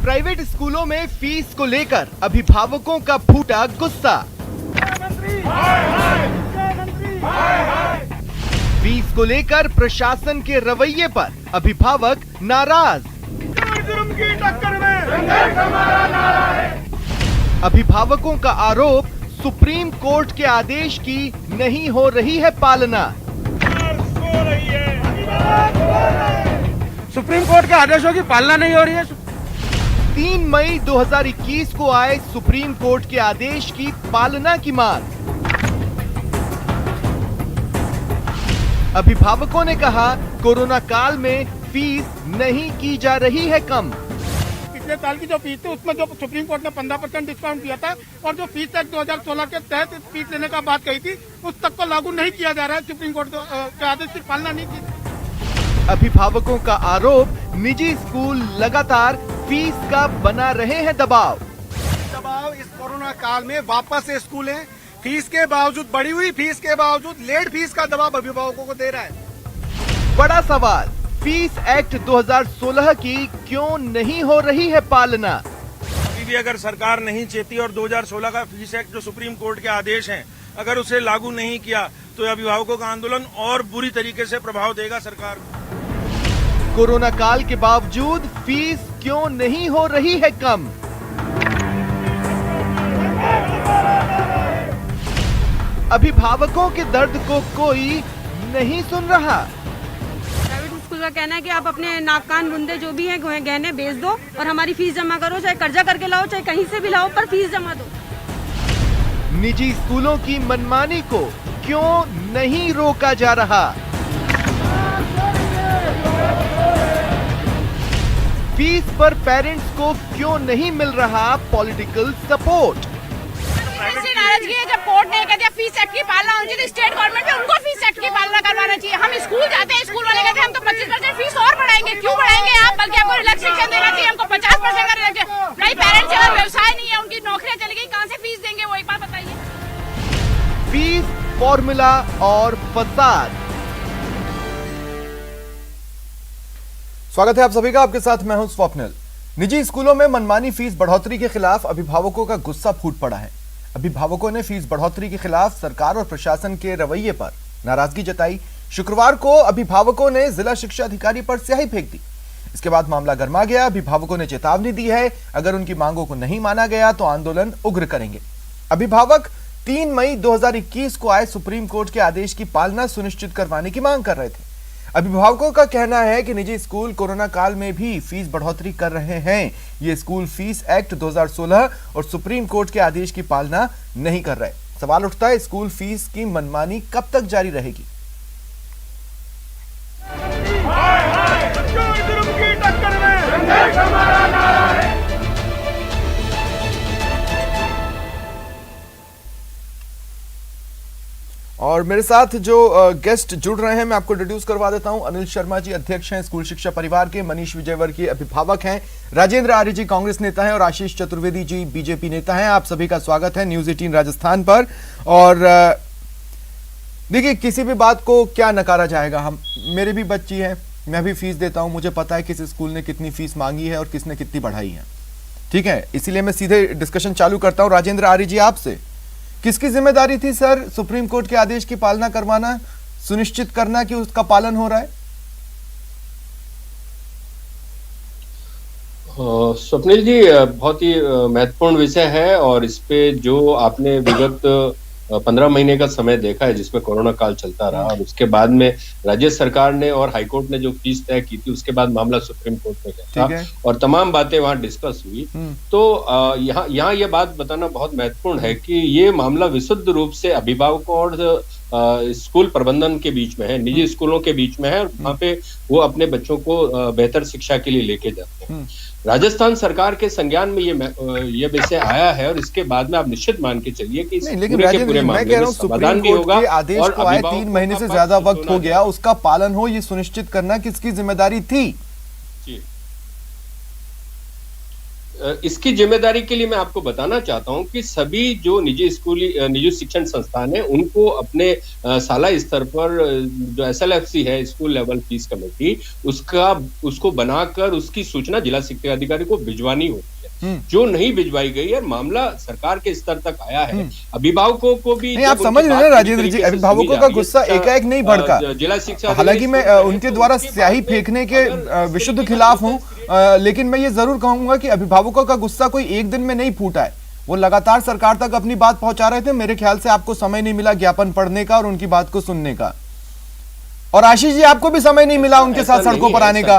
Private स्कूलों में fees को लेकर अभिभावकों का फूटा गुस्सा। फीस को लेकर प्रशासन के रवैये पर अभिभावक नाराज। अभिभावकों का आरोप, सुप्रीम कोर्ट के आदेश की नहीं हो रही है पालना। सुप्रीम कोर्ट के आदेशों की पालना नहीं हो रही है। 3 मई 2021 को आए सुप्रीम कोर्ट के आदेश की पालना की मांग। अभिभावकों ने कहा, कोरोना काल में फीस नहीं की जा रही है कम। पिछले साल की जो फीस थी उसमें जो सुप्रीम कोर्ट ने 15% डिस्काउंट दिया था और जो फीस एक्ट 2016 के तहत फीस लेने का बात कही थी उस तक को लागू नहीं किया जा रहा है। सुप्रीम कोर्ट के आदेश की पालना नहीं की। अभिभावकों का आरोप, निजी स्कूल लगातार फीस का बना रहे हैं दबाव। इस कोरोना काल में वापस स्कूल है, फीस के बावजूद, बढ़ी हुई फीस के बावजूद लेट फीस का दबाव अभिभावकों को दे रहा है। बड़ा सवाल, फीस एक्ट 2016 की क्यों नहीं हो रही है पालना? अभी भी अगर सरकार नहीं चेती और 2016 का फीस एक्ट जो सुप्रीम कोर्ट के आदेश हैं, अगर उसे लागू नहीं किया तो अभिभावकों का आंदोलन और बुरी तरीके से प्रभाव देगा सरकार को। कोरोना काल के बावजूद फीस क्यों नहीं हो रही है कम? अभिभावकों के दर्द को कोई नहीं सुन रहा। प्राइवेट स्कूल का कहना है कि आप अपने नाक कान बुंदे जो भी हैं गहने बेच दो और हमारी फीस जमा करो, चाहे कर्जा करके लाओ चाहे कहीं से भी लाओ, पर फीस जमा दो। निजी स्कूलों की मनमानी को क्यों नहीं रोका जा रहा? फीस पर पेरेंट्स को क्यों नहीं मिल रहा पॉलिटिकल सपोर्ट? नाराजगी है जब कोर्ट ने कह दिया फीस एक्ट की पालना होनी चाहिए, स्टेट गवर्नमेंट में उनको फीस एक्ट की पालना करवाना चाहिए। हम स्कूल जाते हैं, स्कूल वाले कहते हैं हम तो 25% फीस और बढ़ाएंगे। क्यों बढ़ाएंगे आप? बल्कि आपको रिलैक्सेशन देना चाहिए, हमको 50% का रिलैक्सेशन। भाई पेरेंट्स अगर व्यवसाय नहीं है, उनकी नौकरियां चली गई, कहाँ से फीस देंगे वो एक बार बताइए। फीस फॉर्मूला और फसाद। स्वागत है आप सभी का, आपके साथ मैं हूं स्वप्निल। निजी स्कूलों में मनमानी फीस बढ़ोतरी के खिलाफ अभिभावकों का गुस्सा फूट पड़ा है। अभिभावकों ने फीस बढ़ोतरी के खिलाफ सरकार और प्रशासन के रवैये पर नाराजगी जताई। शुक्रवार को अभिभावकों ने जिला शिक्षा अधिकारी पर स्याही फेंक दी। इसके बाद मामला गर्मा गया। अभिभावकों ने चेतावनी दी है, अगर उनकी मांगों को नहीं माना गया तो आंदोलन उग्र करेंगे। अभिभावक 3 मई 2021 को आए सुप्रीम कोर्ट के आदेश की पालना सुनिश्चित करवाने की मांग कर रहे थे। अभिभावकों का कहना है कि निजी स्कूल कोरोना काल में भी फीस बढ़ोतरी कर रहे हैं। ये स्कूल फीस एक्ट 2016 और सुप्रीम कोर्ट के आदेश की पालना नहीं कर रहे। सवाल उठता है, स्कूल फीस की मनमानी कब तक जारी रहेगी? और मेरे साथ जो गेस्ट जुड़ रहे हैं मैं आपको इंट्रोड्यूस करवा देता हूं। अनिल शर्मा जी अध्यक्ष हैं स्कूल शिक्षा परिवार के, मनीष विजयवर्गीय अभिभावक हैं, राजेंद्र आर्य जी कांग्रेस नेता हैं और आशीष चतुर्वेदी जी बीजेपी नेता हैं। आप सभी का स्वागत है न्यूज 18 राजस्थान पर। और देखिए, किसी भी बात को क्या नकारा जाएगा। हम, मेरे भी बच्ची है, मैं भी फीस देता हूं, मुझे पता है किस स्कूल ने कितनी फीस मांगी है और किसने कितनी बढ़ाई है। ठीक है, इसीलिए मैं सीधे डिस्कशन चालू करता हूं। राजेंद्र आर्य जी, आपसे, किसकी जिम्मेदारी थी सर सुप्रीम कोर्ट के आदेश की पालना करवाना, सुनिश्चित करना कि उसका पालन हो रहा है? स्वप्निल जी, बहुत ही महत्वपूर्ण विषय है और इस पे जो आपने विगत 15 महीने का समय देखा है जिसमें कोरोना काल चलता रहा और उसके बाद में राज्य सरकार ने और हाईकोर्ट ने जो फीस तय की थी, उसके बाद मामला सुप्रीम कोर्ट में गया था और तमाम बातें वहां डिस्कस हुई। तो यहाँ ये बात बताना बहुत महत्वपूर्ण है कि ये मामला विशुद्ध रूप से अभिभावकों और स्कूल प्रबंधन के बीच में है, निजी स्कूलों के बीच में है, वहाँ पे वो अपने बच्चों को बेहतर शिक्षा के लिए लेके जाते हैं। राजस्थान सरकार के संज्ञान में ये विषय आया है और इसके बाद में आप निश्चित मान के चलिए कि लेकिन राजेंद्र, मैं कह रहा हूँ सुप्रीम कोर्ट के आदेश को आए 3 महीने से ज्यादा वक्त हो गया, उसका पालन हो, ये सुनिश्चित करना किसकी जिम्मेदारी थी? इसकी जिम्मेदारी के लिए मैं आपको बताना चाहता हूं कि सभी जो निजी शिक्षण संस्थान है उनको अपने साला स्तर पर जो SLFC है, स्कूल लेवल फीस कमेटी, उसको बनाकर उसकी सूचना जिला शिक्षा अधिकारी को भिजवानी होती है। जो नहीं भिजवाई गई है, मामला सरकार के स्तर तक आया है, अभिभावकों को भी नहीं, आप समझ रहे हैं राजेंद्र जी, अभिभावकों का गुस्सा एकाएक नहीं भड़का। जिला शिक्षा, हालांकि मैं उनके द्वारा स्याही फेंकने के विशुद्ध खिलाफ हूं, लेकिन मैं ये जरूर कहूंगा कि अभिभावकों का गुस्सा कोई एक दिन में नहीं फूटा है। वो लगातार सरकार तक अपनी बात पहुंचा रहे थे। मेरे ख्याल से आपको समय नहीं मिला ज्ञापन पढ़ने का और उनकी बात को सुनने का। और आशीष जी, आपको भी समय नहीं मिला उनके साथ सड़कों पर आने का,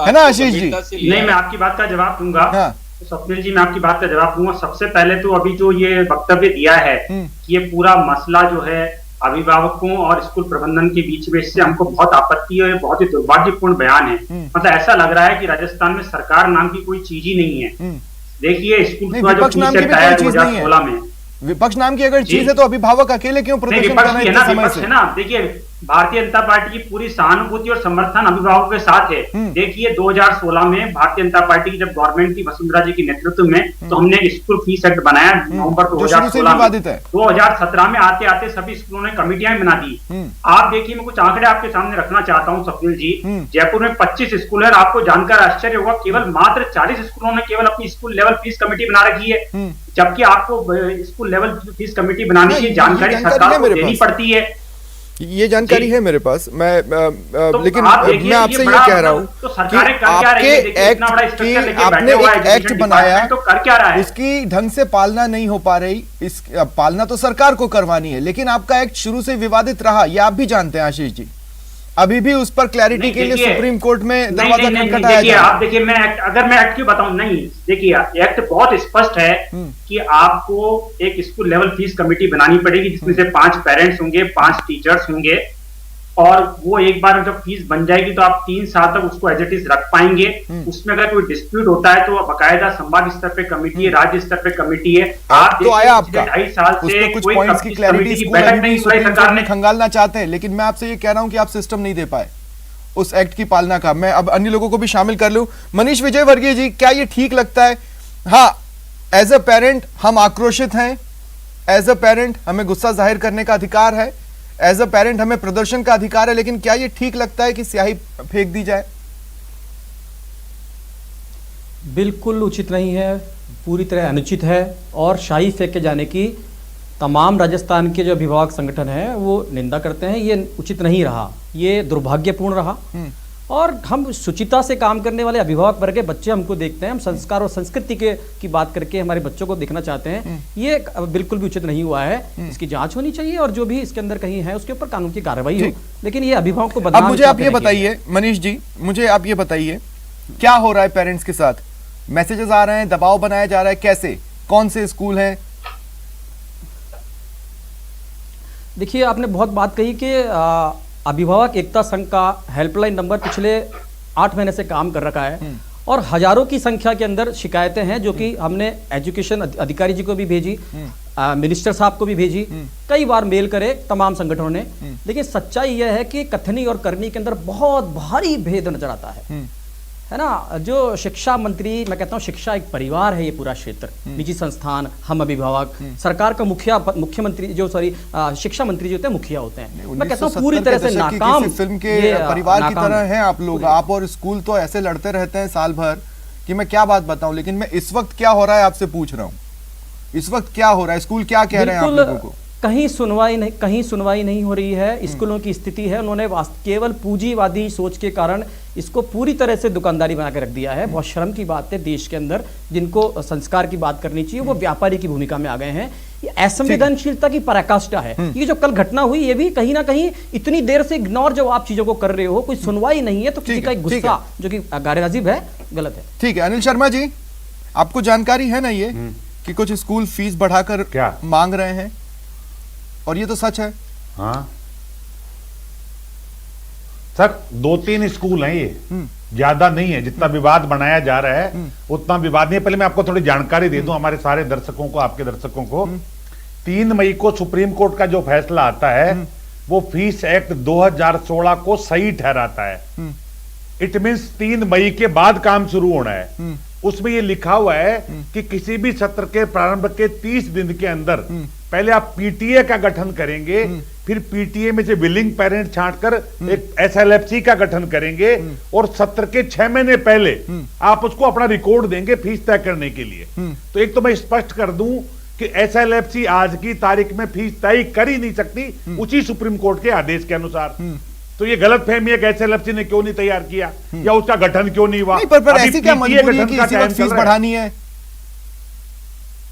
है ना आशीष जी? नहीं, मैं आपकी बात का जवाब दूंगा। हाँ। तो स्वप्निल जी, मैं आपकी बात का जवाब दूंगा। सबसे पहले तो अभी जो ये वक्तव्य दिया है कि ये पूरा मसला जो है अभिभावकों और स्कूल प्रबंधन के बीच में, इससे हमको बहुत आपत्ति है। बहुत ही दुर्भाग्यपूर्ण बयान है। मतलब ऐसा लग रहा है कि राजस्थान में सरकार नाम की कोई चीज ही नहीं है। देखिए, स्कूल का जो फीस एक्ट आया 2016 में, विपक्ष नाम की अगर चीज है तो अभिभावक अकेले क्यों प्रदर्शन कर रहे हैं? विपक्ष है ना। देखिए, भारतीय जनता पार्टी की पूरी सहानुभूति और समर्थन अभिभावकों के साथ है। देखिए, 2016 में भारतीय जनता पार्टी की जब गवर्नमेंट थी वसुंधरा जी के नेतृत्व में, तो हमने स्कूल फीस एक्ट बनाया नवंबर 2016 में। 2017 में आते आते सभी स्कूलों ने कमेटियां बना दी। आप देखिए, मैं कुछ आंकड़े आपके सामने रखना चाहता हूँ स्वप्निल जी। जयपुर में 25 स्कूल है। आपको जानकर आश्चर्य होगा, केवल मात्र 40 स्कूलों ने केवल अपनी स्कूल लेवल फीस कमेटी बना रखी है, जबकि आपको स्कूल लेवल फीस कमेटी बनाने की जानकारी सरकार को देनी पड़ती है। ये जानकारी है मेरे पास। लेकिन मैं आपसे ये कह रहा हूँ कि आपने एक एक्ट बनाया, तो कर क्या रहा है? उसकी ढंग से पालना नहीं हो पा रही। इस पालना तो सरकार को करवानी है, लेकिन आपका एक्ट शुरू से विवादित रहा, ये आप भी जानते हैं आशीष जी। अभी भी उस पर क्लैरिटी के लिए सुप्रीम कोर्ट में दरवाजा खटखटाया जाए। आप देखिए, अगर मैं एक्ट क्यों बताऊं, नहीं देखिए, एक्ट बहुत स्पष्ट है कि आपको एक स्कूल लेवल फीस कमेटी बनानी पड़ेगी, जिसमें से 5 पेरेंट्स होंगे, 5 टीचर्स होंगे, और वो एक बार जब फीस बन जाएगी तो आप 3 साल तक उसको एज इट इज रख पाएंगे। उसमें अगर कोई डिस्प्यूट होता है तो बाकायदा संभाग स्तर पे कमेटी है, राज्य स्तर पे कमेटी है। आप तो आया आपका 2.5 साल से कुछ पॉइंट्स की क्लैरिटी बैठक नहीं सरकार ने खंगालना चाहते हैं, लेकिन मैं आपसे ये कह रहा हूं कि आप सिस्टम नहीं दे पाए उस एक्ट की पालना का। मैं अब अन्य लोगों को भी शामिल कर लूं। मनीष विजयवर्गीय जी, क्या ये ठीक लगता है? हाँ, एज अ पेरेंट हम आक्रोशित हैं, एज अ पेरेंट हमें गुस्सा जाहिर करने का अधिकार है, एज अ पेरेंट हमें प्रदर्शन का अधिकार है, लेकिन क्या ये ठीक लगता है कि स्याही फेंक दी जाए? बिल्कुल उचित नहीं है, पूरी तरह अनुचित है, और स्याही फेंके जाने की तमाम राजस्थान के जो अभिभावक संगठन है वो निंदा करते हैं। ये उचित नहीं रहा, ये दुर्भाग्यपूर्ण रहा। और हम शुचिता से काम करने वाले अभिभावक वर्ग के बच्चे हमको देखते हैं, हम संस्कार और संस्कृति की बात करके हमारे बच्चों को देखना चाहते हैं। ये बिल्कुल भी उचित नहीं हुआ है। इसकी जांच होनी चाहिए और जो भी इसके अंदर कहीं है उसके ऊपर कानून की कार्रवाई हो, लेकिन ये अभिभावक को बदनाम। अब मुझे आप ये बताइए मनीष जी, मुझे आप ये बताइए क्या हो रहा है पेरेंट्स के साथ? मैसेजेस आ रहे हैं, दबाव बनाया जा रहा है, कैसे, कौन से स्कूल हैं? देखिए, आपने बहुत बात कही कि अभिभावक एकता संघ का हेल्पलाइन नंबर पिछले 8 महीने से काम कर रखा है, और हजारों की संख्या के अंदर शिकायतें हैं, जो कि हमने एजुकेशन अधिकारी जी को भी भेजी, मिनिस्टर साहब को भी भेजी, कई बार मेल करे तमाम संगठनों ने। लेकिन सच्चाई यह है कि कथनी और करनी के अंदर बहुत भारी भेद नजर आता है ना। जो शिक्षा मंत्री, मैं कहता हूँ शिक्षा एक परिवार है, ये पूरा क्षेत्र, निजी संस्थान, हम अभिभावक, सरकार का मुख्यमंत्री जो शिक्षा मंत्री जो होते हैं मुखिया होते हैं। मैं कहता हूँ पूरी तरह से नाकाम फिल्म के परिवार की तरह हैं आप लोग। आप और स्कूल तो ऐसे लड़ते रहते हैं साल भर कि मैं क्या बात बताऊं। लेकिन मैं इस वक्त क्या हो रहा है आपसे पूछ रहा हूँ, इस वक्त क्या हो रहा है? स्कूल क्या कह रहे हैं आप लोगों को? कहीं सुनवाई नहीं हो रही है। स्कूलों की स्थिति है, उन्होंने केवल पूंजीवादी सोच के कारण इसको पूरी तरह से दुकानदारी बना के रख दिया है। बहुत शर्म की बात है, देश के अंदर जिनको संस्कार की बात करनी चाहिए वो व्यापारी की भूमिका में आ गए हैं। ये असंवेदनशीलता की पराकाष्ठा है। ये जो कल घटना हुई, ये भी कहीं ना कहीं इतनी देर से इग्नोर जो आप चीजों को कर रहे हो, कोई सुनवाई नहीं है, तो किसी का एक गुस्सा जो कि गैरवाजिब है, गलत है। ठीक है, अनिल शर्मा जी, आपको जानकारी है ना ये कि कुछ स्कूल फीस बढ़ाकर मांग रहे हैं, और ये तो सच है? हाँ सर, 2-3 स्कूल हैं, ये ज्यादा नहीं है। जितना विवाद बनाया जा रहा है उतना विवाद नहीं है। पहले मैं आपको थोड़ी जानकारी दे दूं हमारे सारे दर्शकों को, आपके दर्शकों को। 3 मई को सुप्रीम कोर्ट का जो फैसला आता है वो फीस एक्ट 2016 को सही ठहराता है। इट मीन्स 3 मई के बाद काम शुरू होना है। उसमें ये लिखा हुआ है कि किसी भी सत्र के प्रारंभ के 30 दिन के अंदर पहले आप पीटीए का गठन करेंगे, फिर पीटीए में से विलिंग पेरेंट छांटकर एक एसएलएफसी का गठन करेंगे और सत्र के 6 महीने पहले आप उसको अपना रिकॉर्ड देंगे फीस तय करने के लिए। तो एक तो मैं स्पष्ट कर दूं कि एसएलएफसी आज की तारीख में फीस तय कर ही नहीं सकती उसी सुप्रीम कोर्ट के आदेश के अनुसार। तो ये गलत फहमी है कि एसएलएफसी ने क्यों नहीं तैयार किया या उसका गठन क्यों नहीं हुआ। पर ऐसी क्या मजबूरी है कि इसी वक्त फीस बढ़ानी है?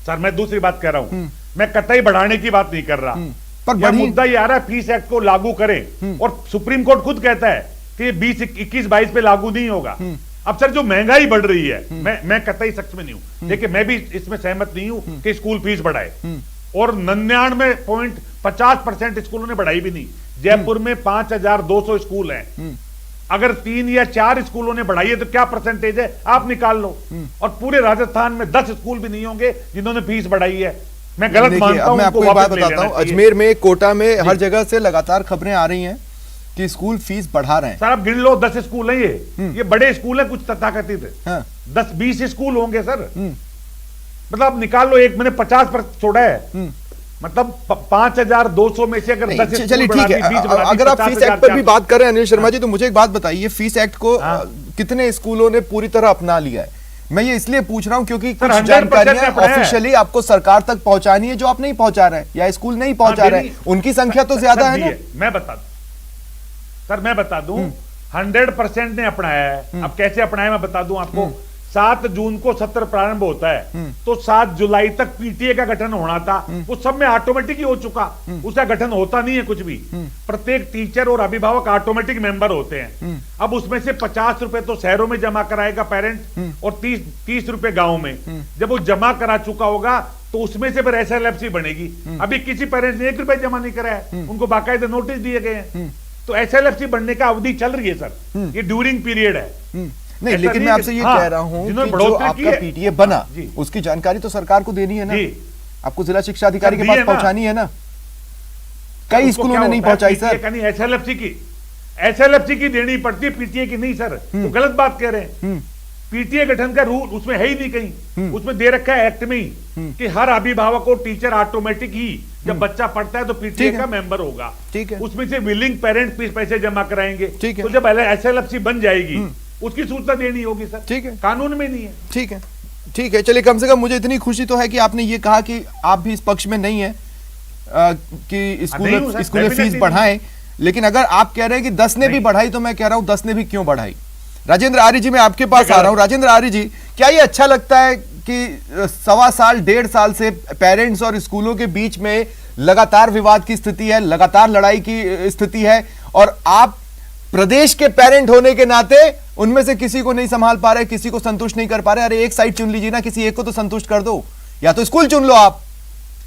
सर मैं दूसरी बात कह रहा हूं, मैं कतई बढ़ाने की बात नहीं कर रहा, पर यह मुद्दा ये आ रहा है फीस एक्ट को लागू करें और सुप्रीम कोर्ट खुद कहता है कि 20, 21, 22 पे लागू नहीं होगा। अब सर जो महंगाई बढ़ रही है, मैं कतई सच में नहीं हूं, देखिए मैं भी इसमें सहमत नहीं हूं कि स्कूल फीस बढ़ाए और 99.50% स्कूलों ने बढ़ाई भी नहीं। जयपुर में 5200 स्कूल हैं, अगर 3 या 4 स्कूलों ने बढ़ाई है तो क्या परसेंटेज है आप निकाल लो। और पूरे राजस्थान में 10 स्कूल भी नहीं होंगे जिन्होंने फीस बढ़ाई है। मैं गलत मानता हूं। मैं आपको एक बात बताता हूं, अजमेर में, कोटा में, हर जगह से लगातार खबरें आ रही हैं कि स्कूल फीस बढ़ा रहे हैं। सर आप गिन लो 10 स्कूल है ये बड़े स्कूल है, कुछ तथाकथित है। 10-20 स्कूल होंगे सर, मतलब आप निकाल लो, एक मैंने 50% छोड़ा है, मतलब 5200 में से अगर 10 चलिए ठीक है। अगर आप फीस एक्ट पर भी बात कर रहे हैं अनिल शर्मा जी, तो मुझे एक बात बताइए, फीस एक्ट को कितने स्कूलों ने पूरी तरह अपना लिया है? मैं ये इसलिए पूछ रहा हूं क्योंकि कुछ जानकारियां ऑफिशियली आपको सरकार तक पहुंचानी है जो आप नहीं पहुंचा रहे हैं या स्कूल नहीं पहुंचा रहे हैं, उनकी संख्या तो ज्यादा है ना। मैं बता दूं 100% ने अपनाया है। अब कैसे अपनाया मैं बता दूं आपको। 7 जून को सत्र प्रारंभ होता है तो 7 जुलाई तक पीटीए का गठन होना था, वो सब में ऑटोमेटिक ही हो चुका, उसका गठन होता नहीं है कुछ भी। प्रत्येक टीचर और अभिभावक ऑटोमेटिक मेंबर होते हैं। अब उसमें से 50 रुपए तो शहरों में जमा कराएगा पेरेंट और 30 रुपए गांव में। जब वो जमा करा चुका होगा तो उसमें से फिर एसएलएफसी बनेगी। अभी किसी पेरेंट्स ने 1 रुपए जमा नहीं कराया, उनको बाकायदा नोटिस दिए गए हैं। तो एसएलएफसी बनने का अवधि चल रही है सर, ये ड्यूरिंग पीरियड है। नहीं, लेकिन मैं आपसे ये कह रहा हूं कि जो आपका पीटीए बना उसकी जानकारी तो सरकार को देनी है ना, आपको जिला शिक्षा अधिकारी के पास पहुंचानी है ना। कई स्कूलों ने नहीं पहुंचाई सर। एसएलएफसी की देनी पड़ती है, पीटीए की नहीं सर, तो गलत बात कह रहे हैं। पीटीए गठन का रूल उसमें है ही नहीं कहीं, उसमें दे रखा है एक्ट में ही कि हर अभिभावक को टीचर ऑटोमेटिक ही जब बच्चा पढ़ता है तो पीटीए का मेंबर होगा। ठीक है, उसमें से विलिंग पेरेंट पैसे जमा कराएंगे। तो जब एसएलएफसी बन जाएगी उसकी सूचना देनी होगी सर। ठीक है, कानून में नहीं है। ठीक है, चलिए, कम से कम मुझे इतनी खुशी तो है कि आपने ये कहा कि आप भी इस पक्ष में नहीं है कि स्कूल फीस बढ़ाएं। लेकिन अगर आप कह रहे हैं कि 10 ने भी बढ़ाई तो मैं कह रहा हूं 10 ने भी क्यों बढ़ाई। राजेंद्र आर्य जी, मैं आपके पास आ रहा हूं। राजेंद्र आर्य जी, क्या ये अच्छा लगता है कि 1.25 साल 1.5 साल से पेरेंट्स और स्कूलों के बीच में लगातार विवाद की स्थिति है, लगातार लड़ाई की स्थिति है, और आप प्रदेश के पेरेंट होने के नाते उनमें से किसी को नहीं संभाल पा रहे, किसी को संतुष्ट नहीं कर पा रहे? अरे एक साइड चुन लीजिए ना, किसी एक को तो संतुष्ट कर दो। या तो स्कूल चुन लो आप,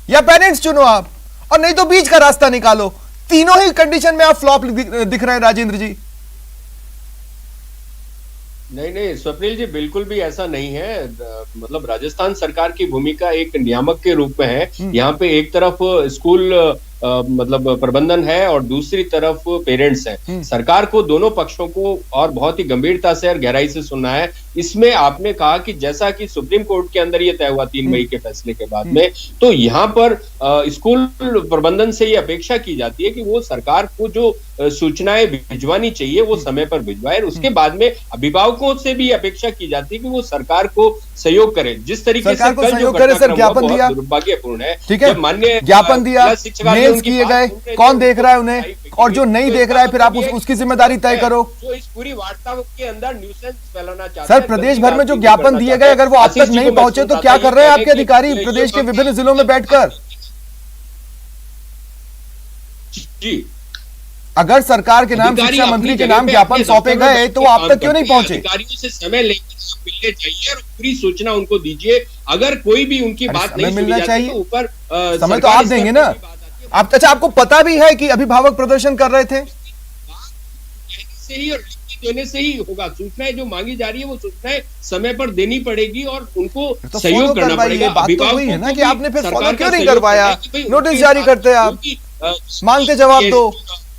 या पेरेंट्स चुनो आप, और नहीं तो बीच का रास्ता निकालो। तीनों ही कंडीशन में आप फ्लॉप दिख रहे हैं राजेंद्र जी। नहीं स्वप्निल जी, बिल्कुल भी ऐसा नहीं है। मतलब राजस्थान सरकार की भूमिका एक नियामक के रूप में है। यहाँ पे एक तरफ स्कूल मतलब प्रबंधन है और दूसरी तरफ पेरेंट्स हैं। सरकार को दोनों पक्षों को और बहुत ही गंभीरता से और गहराई से सुनना है। इसमें आपने कहा कि जैसा कि सुप्रीम कोर्ट के अंदर ये तय हुआ 3 मई के फैसले के बाद में, तो यहाँ पर स्कूल प्रबंधन से ये अपेक्षा की जाती है कि वो सरकार को जो सूचनाएं भिजवानी चाहिए वो समय पर भिजवाए। उसके बाद में अभिभावकों से भी अपेक्षा की जाती है कि वो सरकार को सहयोग करे। जिस तरीके से कल जो ज्ञापन दिया, दुर्भाग्यपूर्ण है। ठीक है, माननीय ज्ञापन दिया, मेल्स किए गए, कौन देख रहा है उन्हें, और जो नहीं देख रहा है फिर आप उसकी जिम्मेदारी तय करो। जो इस पूरी वार्ता के अंदर न्यूसेंस फैलाना चाहते हैं। सर, प्रदेश भर में जो ज्ञापन दिए गए, अगर वो आप तक नहीं पहुंचे तो क्या कर रहे हैं आपके अधिकारी प्रदेश के विभिन्न जिलों में बैठकर? जी, अगर सरकार के नाम, शिक्षा मंत्री के नाम ज्ञापन सौंपे गए तो आप तक क्यों नहीं पहुंचे? अधिकारियों से समय लेकर मिलने चाहिए और पूरी सूचना उनको दीजिए। अगर कोई भी उनकी बात नहीं मिलना चाहिए तो ऊपर समय तो आप देंगे ना। आप, अच्छा, आपको पता भी है कि अभिभावक प्रदर्शन कर रहे थे? से ही और देने से ही होगा। सूचनाएं जो मांगी जा रही है वो सूचनाएं समय पर देनी पड़ेगी और उनको तो सहयोग करना पड़ेगा। बात तो वही है ना कि आपने फिर फॉलो क्यों नहीं करवाया? नोटिस जारी करते आप, मांगते जवाब दो।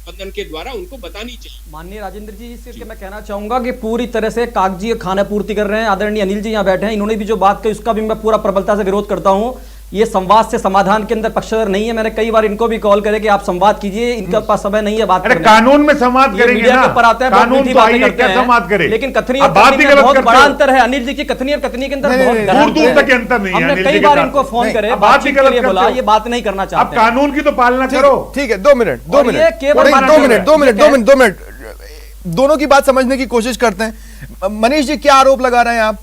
प्रबंधन के द्वारा उनको बतानी चाहिए। माननीय राजेंद्र जी, इसके मैं कहना चाहूंगा कि पूरी तरह से कागजी खाना पूर्ति कर रहे हैं। आदरणीय अनिल जी यहाँ बैठे हैं, इन्होंने भी जो बात कही उसका भी मैं पूरा प्रबलता से विरोध करता हूँ। ये संवाद से समाधान के अंदर पक्षधर नहीं है। मैंने कई बार इनको भी कॉल करे कि आप संवाद कीजिए, इनके पास समय नहीं है बात करने। कानून में संवाद करेंगे ना, कानून तो आइए क्या संवाद करें, लेकिन कथनी और कथनी में बहुत बड़ा अंतर है। अनिल जी की कथनी और कथनी के अंदर बहुत दूर तक अंतर नहीं है। हमने कई बार इनको फोन करे, बातचीत के लिए बोला, ये बात नहीं करना चाहते। आप कानून की तो पालना करो। ठीक है, 2 मिनट दोनों की बात समझने की कोशिश करते हैं। मनीष जी, क्या आरोप लगा रहे हैं आप?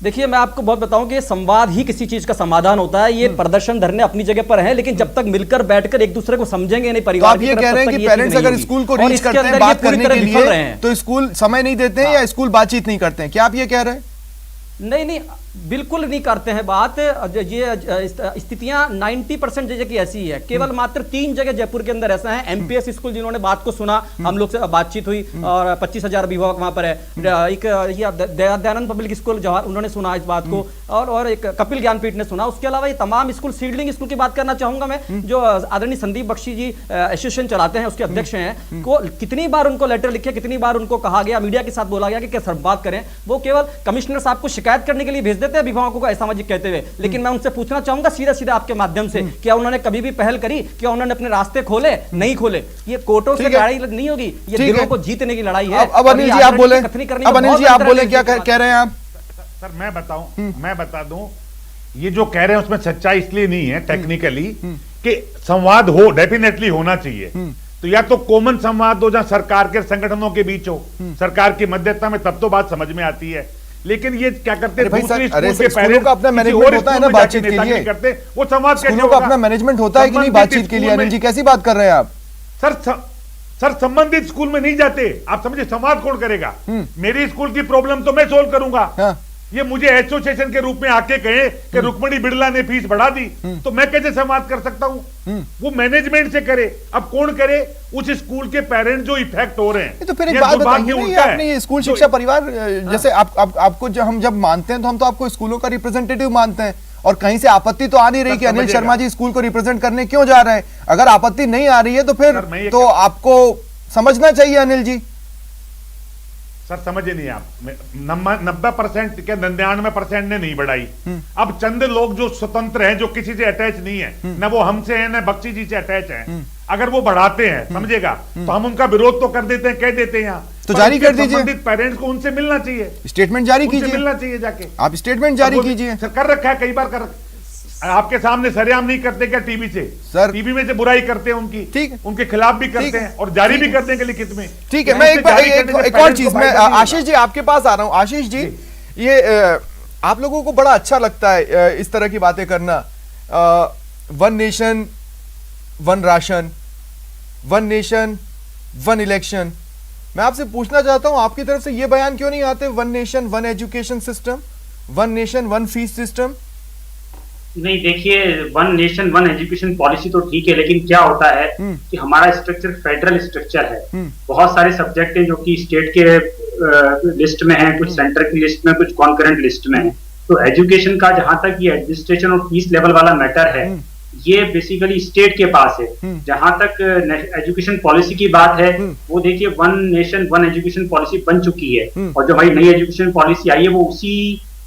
देखिए, मैं आपको बहुत बताऊं कि संवाद ही किसी चीज का समाधान होता है। ये प्रदर्शन धरने अपनी जगह पर हैं, लेकिन जब तक मिलकर बैठकर एक दूसरे को समझेंगे नहीं, परिवार तो आप ये कह रहे हैं कि पेरेंट्स अगर स्कूल को रीच करते हैं बात करने के लिए, तो स्कूल समय नहीं देते हैं या स्कूल बातचीत नहीं करते हैं, क्या आप ये कह रहे हैं? नहीं, बिल्कुल नहीं करते हैं बात। ये स्थितियां 90% जगह की ऐसी है। केवल मात्र 3 जगह जयपुर के अंदर ऐसा है। एमपीएस स्कूल जिन्होंने बात को सुना, हम लोग से बातचीत हुई और 25,000 अभिभावक वहां पर है। एक दयानंद पब्लिक स्कूल जवाहर, उन्होंने सुना इस बात को, और एक कपिल ज्ञानपीठ ने सुना। उसके अलावा ये तमाम स्कूल, सीडलिंग स्कूल की बात करना चाहूंगा मैं, जो आदरणीय संदीप बख्शी जी एसोसिएशन चलाते हैं, उसके अध्यक्ष हैं, को कितनी बार उनको लेटर लिखे, कितनी बार उनको कहा गया, मीडिया के साथ बोला गया कि क्या बात करें। वो केवल कमिश्नर साहब को शिकायत करने के लिए भेज देते हैं अभिभावकों को असामाजिक कहते हुए। लेकिन मैं उनसे पूछना चाहूंगा सीधा आपके माध्यम से, क्या उन्होंने कभी भी पहल करी? क्या उन्होंने अपने रास्ते खोले? नहीं खोले। ये कोर्टों से लड़ाई नहीं होगी, ये दिलों को जीतने की लड़ाई है। अब अनिल जी आप बोले, अब अनिल जी आप बोले, क्या कह रहे हैं आप? सर मैं बताऊं, मैं बता दूं, ये जो कह रहे हैं उसमें सच्चाई इसलिए नहीं है टेक्निकली कि संवाद हो, डेफिनेटली होना चाहिए। तो या तो कॉमन संवाद हो जहां सरकार के संगठनों के बीच हो, सरकार की मध्यस्थता में, तब तो बात समझ में आती है। लेकिन ये क्या करते हैं, दूसरी स्कूल के पेरेंट्स का अपना मैनेजमेंट होता है ना बातचीत के लिए, करते वो संवाद स्कूलों का अपना मैनेजमेंट होता है कि नहीं बातचीत के लिए? अनिल जी, कैसी बात कर रहे हैं आप? सर संबंधित स्कूल में नहीं जाते, आप समझे, संवाद कौन करेगा? मेरी स्कूल की प्रॉब्लम तो मैं सोल्व करूंगा। ये मुझे एसोसिएशन के रूप में आके कहे कि रुक्मणी बिड़ला ने फीस बढ़ा दी, तो मैं कैसे संवाद कर सकता हूं? वो मैनेजमेंट से करे। अब कौन करे? उस स्कूल के पेरेंट्स जो इफेक्ट हो रहे हैं। तो फिर एक बात बताइए, आपने ये स्कूल शिक्षा परिवार जैसे आपको हम जब मानते हैं तो हम तो आपको स्कूलों का रिप्रेजेंटेटिव मानते हैं, और कहीं से आपत्ति तो आ नहीं रही कि अनिल शर्मा जी स्कूल को रिप्रेजेंट करने क्यों जा रहे हैं। अगर आपत्ति नहीं आ रही है तो फिर तो आपको समझना चाहिए अनिल जी। सर समझे नहीं आप, 90% के 99% ने नहीं बढ़ाई। अब चंद लोग जो स्वतंत्र हैं, जो किसी से अटैच नहीं है, न वो हमसे है न बख्शी जी से अटैच है, अगर वो बढ़ाते हैं, समझेगा, तो हम उनका विरोध तो कर देते हैं, कह देते हैं यहाँ, तो जारी कर दीजिए। संबंधित पेरेंट्स को उनसे मिलना चाहिए, स्टेटमेंट जारी कीजिए, मिलना चाहिए जाके। आप स्टेटमेंट जारी कीजिए। सर कर रखा है, कई बार कर, आपके सामने सरेआम नहीं करते क्या टीवी से? सर टीवी में से बुराई करते हैं उनकी, ठीक है, उनके खिलाफ भी करते हैं और जारी भी करते हैं लिखित में। ठीक है, मैं एक और चीज, मैं आशीष जी आपके पास आ रहा हूं। आशीष जी, ये आप लोगों को बड़ा अच्छा लगता है इस तरह की बातें करना, 1 नेशन 1 राशन, 1 नेशन 1 इलेक्शन। मैं आपसे पूछना चाहता हूं, आपकी तरफ से ये बयान क्यों नहीं आते, 1 nation 1 education system, 1 nation 1 fees system? नहीं, देखिए, 1 नेशन 1 एजुकेशन पॉलिसी तो ठीक है, लेकिन क्या होता है कि हमारा स्ट्रक्चर फेडरल स्ट्रक्चर है। बहुत सारे सब्जेक्ट हैं जो कि स्टेट के लिस्ट में हैं, कुछ सेंटर की लिस्ट में, कुछ कॉन्करेंट लिस्ट में है। तो एजुकेशन का जहां तक ये एडमिनिस्ट्रेशन और फीस लेवल वाला मैटर है, ये बेसिकली स्टेट के पास है। जहां तक एजुकेशन पॉलिसी की बात है, वो देखिए 1 नेशन 1 एजुकेशन पॉलिसी बन चुकी है, और जो भाई नई एजुकेशन पॉलिसी आई है वो उसी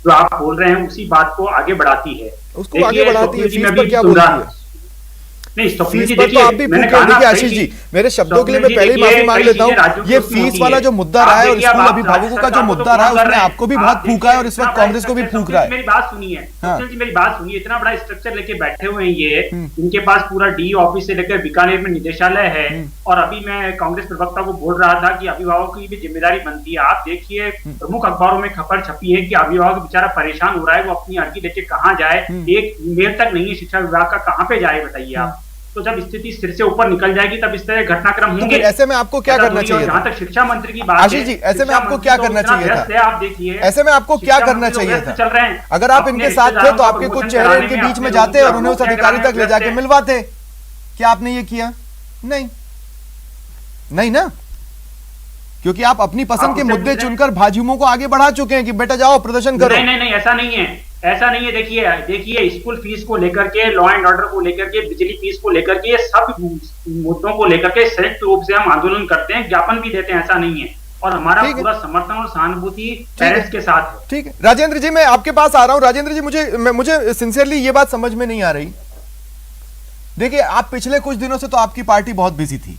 जो आप बोल रहे हैं उसी बात को आगे बढ़ाती है। उसको आगे बढ़ाती है, फीस पर क्या बोल रही है? नहीं, स्वप्निल जी, देखिए, आप भी देखिए आशीष जी, मेरे शब्दों के लिए मैं पहले ही माफी मांग लेता हूँ। ये फीस वाला जो मुद्दा रहा है और स्कूल अभिभावकों का जो मुद्दा रहा है, उसने आपको भी बहुत फूका है और इस वक्त कांग्रेस को भी फूक रहा है। मेरी बात सुनिए स्वप्निल जी, मेरी बात सुनिए। इतना बड़ा स्ट्रक्चर लेके बैठे हुए हैं ये, इनके पास पूरा डी ऑफिस से लेकर बीकानेर में निदेशालय है, और अभी मैं कांग्रेस प्रवक्ता को बोल रहा था कि अभिभावक की भी जिम्मेदारी बनती है। आप देखिए, प्रमुख अखबारों में खबर छपी है कि अभिभावक बेचारा परेशान हो रहा है, वो अपनी अर्जी लेके कहाँ जाए, एक मेल तक नहीं है शिक्षा विभाग का, कहाँ पे जाए बताइए आप। तो जब स्थिति सिर से ऊपर निकल जाएगी तब इस तरह घटनाक्रम होंगे। तो ऐसे में आपको क्या करना चाहिए? जहां तक शिक्षा मंत्री की बात आशीष जी, ऐसे में आपको क्या करना चाहिए था? आप देखिए, ऐसे में आपको क्या करना चाहिए था? चल रहे हैं, अगर आप इनके साथ थे तो आपके कुछ चेहरे इनके बीच में जाते और उन्हें उस अधिकारी तक ले जाके मिलवाते। क्या आपने ये किया? नहीं, नहीं ना, क्योंकि आप अपनी पसंद के मुद्दे चुनकर भाजयुमों को आगे बढ़ा चुके हैं कि बेटा जाओ प्रदर्शन करो। नहीं, ऐसा नहीं है, ऐसा नहीं है। देखिए स्कूल फीस को लेकर के, लॉ एंड ऑर्डर को लेकर के, बिजली फीस को लेकर के, सब मुद्दों को लेकर के संयुक्त रूप से हम आंदोलन करते हैं, ज्ञापन भी देते हैं, ऐसा नहीं है। और हमारा पूरा समर्थन और सहानुभूति पेरेंट्स के साथ है। ठीक है राजेंद्र जी, मैं आपके पास आ रहा हूं। राजेंद्र जी, मुझे सिंसियरली ये बात समझ में नहीं आ रही। देखिए, आप पिछले कुछ दिनों से तो आपकी पार्टी बहुत बिजी थी,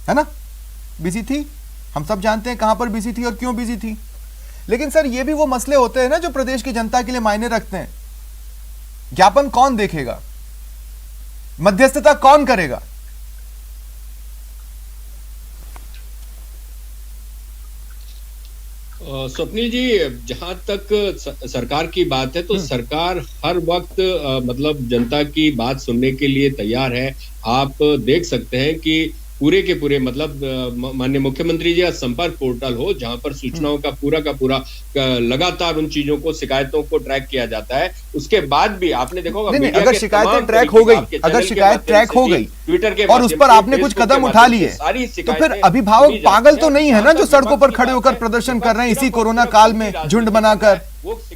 है ना? बिजी थी, हम सब जानते हैं कहां पर बिजी थी और क्यों बिजी थी। लेकिन सर, ये भी वो मसले होते हैं ना जो प्रदेश की जनता के लिए मायने रखते हैं। ज्ञापन कौन देखेगा? मध्यस्थता कौन करेगा? स्वप्निल जी, जहां तक सरकार की बात है तो सरकार हर वक्त मतलब जनता की बात सुनने के लिए तैयार है। आप देख सकते हैं कि पूरे के पूरे मतलब माननीय मुख्यमंत्री जी का संपर्क पोर्टल हो, जहां पर सूचनाओं का पूरा लगातार उन चीजों को, शिकायतों को ट्रैक किया जाता है। उसके बाद भी आपने देखा होगा, अगर शिकायतें ट्रैक हो गई, ट्विटर के और उस पर आपने कुछ कदम उठा लिए, तो फिर अभिभावक पागल तो नहीं है ना जो सड़कों पर खड़े होकर प्रदर्शन कर रहे हैं इसी कोरोना काल में झुंड बनाकर,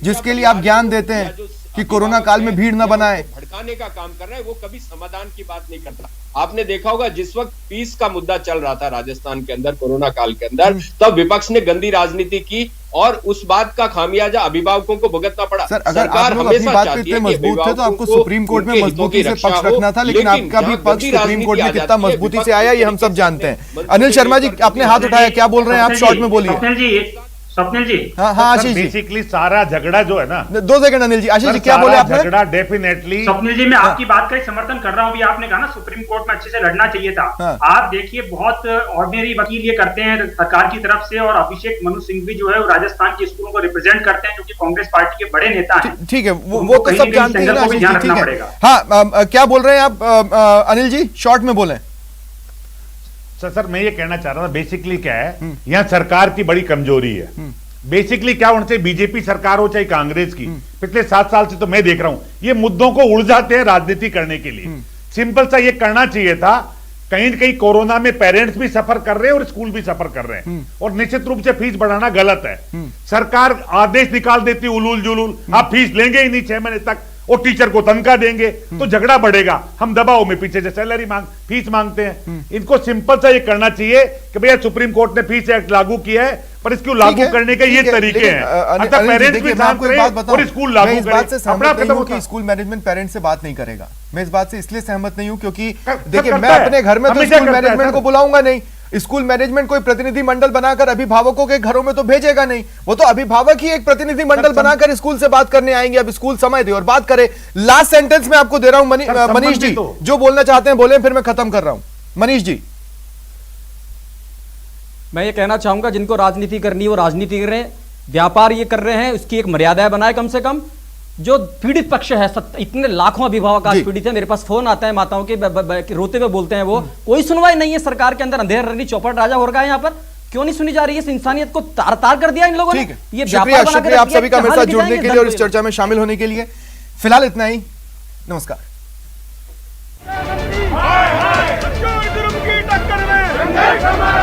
जिसके लिए आप ज्ञान देते हैं कि कोरोना काल में भीड़ न बनाए। भड़काने का काम कर रहा है, वो कभी समाधान की बात नहीं करता। आपने देखा होगा जिस वक्त फीस का मुद्दा चल रहा था राजस्थान के अंदर कोरोना काल के अंदर, तब विपक्ष ने गंदी राजनीति की और उस बात का खामियाजा अभिभावकों को भुगतना पड़ा। सर, अगर आप लोग अपनी बात पे इतने मजबूत थे तो आपको सुप्रीम कोर्ट में मजबूती से पक्ष रखना था, लेकिन आपका भी पक्ष सुप्रीम कोर्ट में कितना मजबूती से आया ये हम सब जानते हैं। अनिल शर्मा जी, आपने हाथ उठाया, क्या बोल रहे हैं आप? शॉर्ट में बोलिए। स्वप्निल जी, हाँ आशीष जी, बेसिकली सारा झगड़ा जो है ना, 2 सेकंड अनिल जी। आशीष जी, क्या बोले आपने? झगड़ा डेफिनेटली स्वप्निल जी, मैं आपकी बात का ही समर्थन कर रहा हूँ। अभी आपने कहा ना सुप्रीम कोर्ट में अच्छे से लड़ना चाहिए था। आप देखिए, बहुत ऑर्डिनरी वकील ये करते हैं सरकार की तरफ से, और अभिषेक मनु सिंघवी जो है वो राजस्थान के स्कूलों को रिप्रेजेंट करते हैं, जो कि कांग्रेस पार्टी के बड़े नेता हैं। ठीक है, वो तो सब जानते हैं ना, ठीक है। हाँ, क्या बोल रहे हैं आप अनिल जी? शॉर्ट में बोले। सर, मैं ये कहना चाह रहा था, बेसिकली क्या है, यहाँ सरकार की बड़ी कमजोरी है। बेसिकली क्या होना चाहिए, बीजेपी सरकार हो चाहे कांग्रेस की, पिछले 7 साल से तो मैं देख रहा हूं ये मुद्दों को उलझाते हैं राजनीति करने के लिए। सिंपल सा ये करना चाहिए था। कहीं न कहीं कोरोना में पेरेंट्स भी सफर कर रहे हैं और स्कूल भी सफर कर रहे हैं, और निश्चित रूप से फीस बढ़ाना गलत है। सरकार आदेश निकाल देती उलूल जुलूल, आप फीस लेंगे ही नहीं 6 महीने तक, और टीचर को तनख्वाह देंगे तो झगड़ा बढ़ेगा। हम दबाव में पीछे से सैलरी फीस मांगते हैं। इनको सिंपल सा ये करना चाहिए कि भैया सुप्रीम कोर्ट ने फीस एक्ट लागू किया है, पर इसको लागू करने के ये तरीके हैं। पेरेंट्स भी शांत रहे और स्कूल लागू करें। स्कूल मैनेजमेंट पेरेंट्स से बात नहीं करेगा। मैं इस बात से इसलिए सहमत नहीं हूं क्योंकि देखिए, मैं अपने घर में तो स्कूल मैनेजमेंट को बुलाऊंगा नहीं। स्कूल मैनेजमेंट कोई प्रतिनिधि मंडल बनाकर अभिभावकों के घरों में तो भेजेगा नहीं। वो तो अभिभावक ही एक प्रतिनिधि मंडल बनाकर स्कूल से बात करने आएंगे। अब स्कूल समय दे और बात करे। लास्ट सेंटेंस में आपको दे रहा हूं मनीष जी, जो बोलना चाहते हैं बोले, फिर मैं खत्म कर रहा हूं। मनीष जी, मैं ये कहना चाहूंगा, जिनको राजनीति करनी है वो राजनीति कर रहे हैं, व्यापार ये कर रहे हैं, उसकी एक मर्यादा बनाए कम से कम। जो पीड़ित पक्ष है, इतने लाखों अभिभावक आज पीड़ित है, मेरे पास फोन आता है माताओं के रोते हुए बोलते हैं, वो कोई सुनवाई नहीं है सरकार के अंदर। अंधेर रनी चौपट राजा हो रहा है यहाँ पर, क्यों नहीं सुनी जा रही है? इस इंसानियत को तार तार कर दिया इन लोगों ने। ये शुक्रिया आप सभी का मेरे साथ जुड़ने के लिए और इस चर्चा में शामिल होने के लिए। फिलहाल इतना ही, नमस्कार। टक्कर में